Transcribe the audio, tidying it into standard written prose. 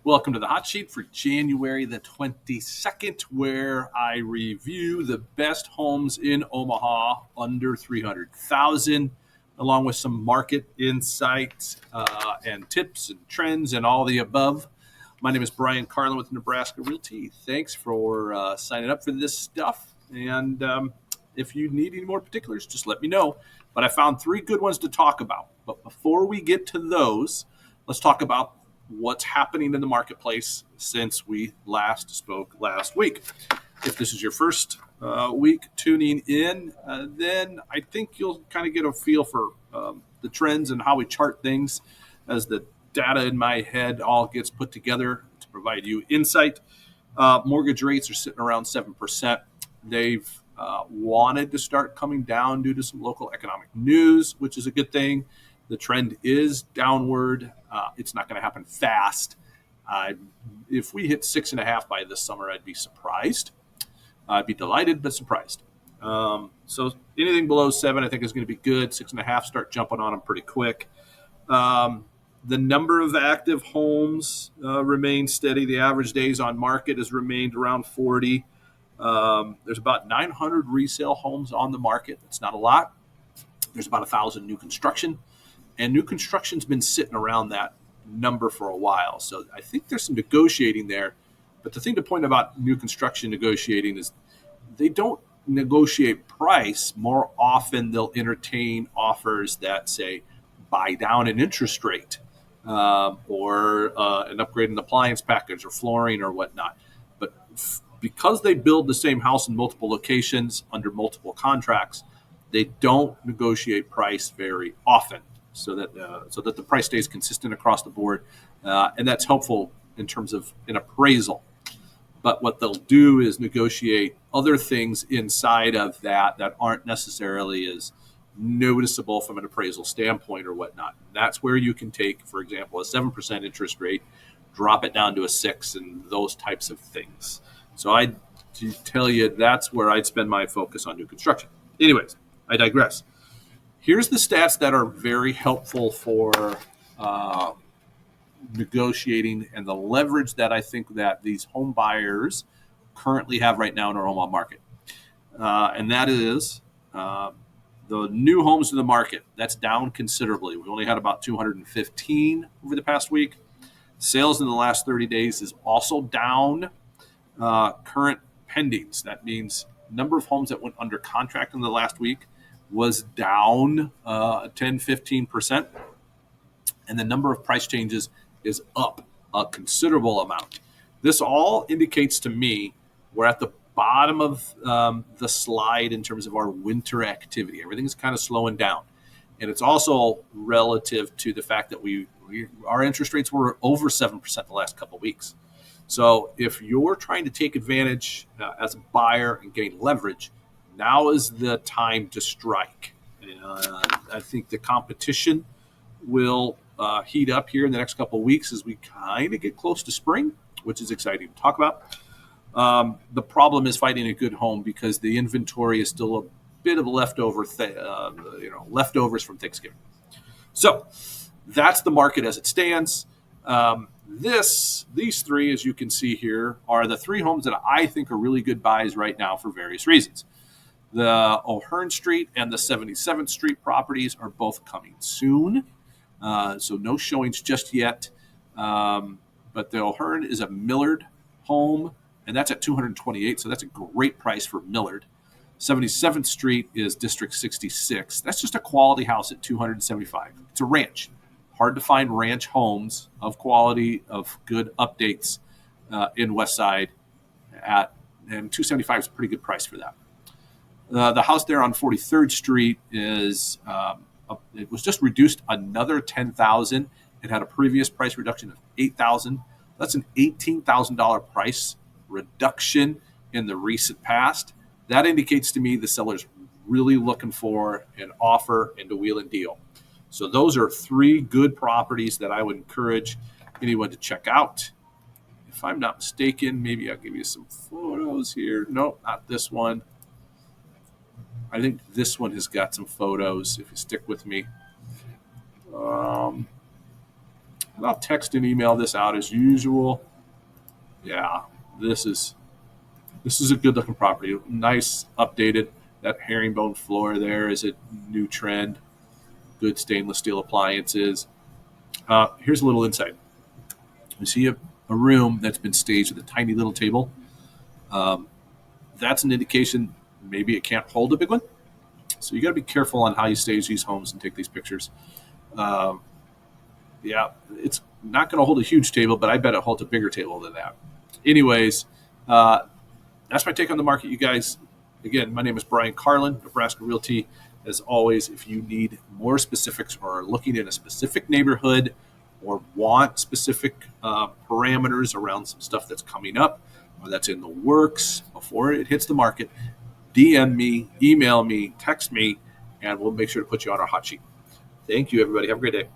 Welcome to the hot sheet for January the 22nd, where I review the best homes in Omaha under 300,000, along with some market insights and tips and trends and all the above. My name is Brian Carlin with Nebraska Realty. Thanks for signing up for this stuff. And if you need any more particulars, just let me know. But I found three good ones to talk about. But before we get to those, let's talk about what's happening in the marketplace since we last spoke last week. If this is your first week tuning in, then I think you'll kind of get a feel for the trends and how we chart things as the data in my head all gets put together to provide you insight. Mortgage rates are sitting around 7%. They've wanted to start coming down due to some local economic news, which is a good thing. The trend is downward. It's not going to happen fast. If we hit 6.5 by this summer, I'd be surprised. I'd be delighted, but surprised. So anything below 7, I think, is going to be good. 6.5, start jumping on them pretty quick. The number of active homes remains steady. The average days on market has remained around 40. There's about 900 resale homes on the market. That's not a lot. There's about 1,000 new construction. And new construction's been sitting around that number for a while. So I think there's some negotiating there. But the thing to point about new construction negotiating is they don't negotiate price. More often they'll entertain offers that say buy down an interest rate or an upgrade in appliance package or flooring or whatnot. But because they build the same house in multiple locations under multiple contracts, they don't negotiate price very often. So that the price stays consistent across the board, and that's helpful in terms of an appraisal. But what they'll do is negotiate other things inside of that aren't necessarily as noticeable from an appraisal standpoint or whatnot. And that's where you can take, for example, a 7% interest rate, drop it down to a 6, and those types of things. So I tell you that's where I'd spend my focus on new construction. Anyways, I digress. Here's the stats that are very helpful for negotiating and the leverage that I think that these home buyers currently have right now in our Omaha market. And that is the new homes in the market. That's down considerably. We only had about 215 over the past week. Sales in the last 30 days is also down. Current pendings, that means number of homes that went under contract in the last week, was down 10-15%, and the number of price changes is up a considerable amount. This all indicates to me we're at the bottom of the slide in terms of our winter activity. Everything's kind of slowing down, and it's also relative to the fact that our interest rates were over 7% the last couple of weeks. So if you're trying to take advantage as a buyer and gain leverage, now is the time to strike. I think the competition will heat up here in the next couple of weeks as we kind of get close to spring, which is exciting to talk about. The problem is finding a good home because the inventory is still a bit of leftovers from Thanksgiving. So that's the market as it stands. These three, as you can see here, are the three homes that I think are really good buys right now for various reasons. The O'Hearn Street and the 77th Street properties are both coming soon. So no showings just yet. But the O'Hearn is a Millard home, and that's at $228. So that's a great price for Millard. 77th Street is District 66. That's just a quality house at $275. It's a ranch. Hard to find ranch homes of quality, of good updates in West Side and $275 is a pretty good price for that. The house there on 43rd Street is it was just reduced another $10,000. It had a previous price reduction of $8,000. That's an $18,000 price reduction in the recent past. That indicates to me the seller's really looking for an offer and a wheel and deal. So those are three good properties that I would encourage anyone to check out. If I'm not mistaken, maybe I'll give you some photos here. Nope, not this one. I think this one has got some photos, if you stick with me. I'll text and email this out as usual. Yeah, this is a good looking property. Nice, updated. That herringbone floor there is a new trend. Good stainless steel appliances. Here's a little insight. You see a room that's been staged with a tiny little table. That's an indication maybe it can't hold a big one. So you got to be careful on how you stage these homes and take these pictures. Yeah, it's not going to hold a huge table, but I bet it holds a bigger table than that. Anyways, that's my take on the market, you guys. Again, my name is Brian Carlin, Nebraska Realty. As always, if you need more specifics or are looking in a specific neighborhood or want specific parameters around some stuff that's coming up or that's in the works before it hits the market, DM me, email me, text me, and we'll make sure to put you on our hot sheet. Thank you, everybody. Have a great day.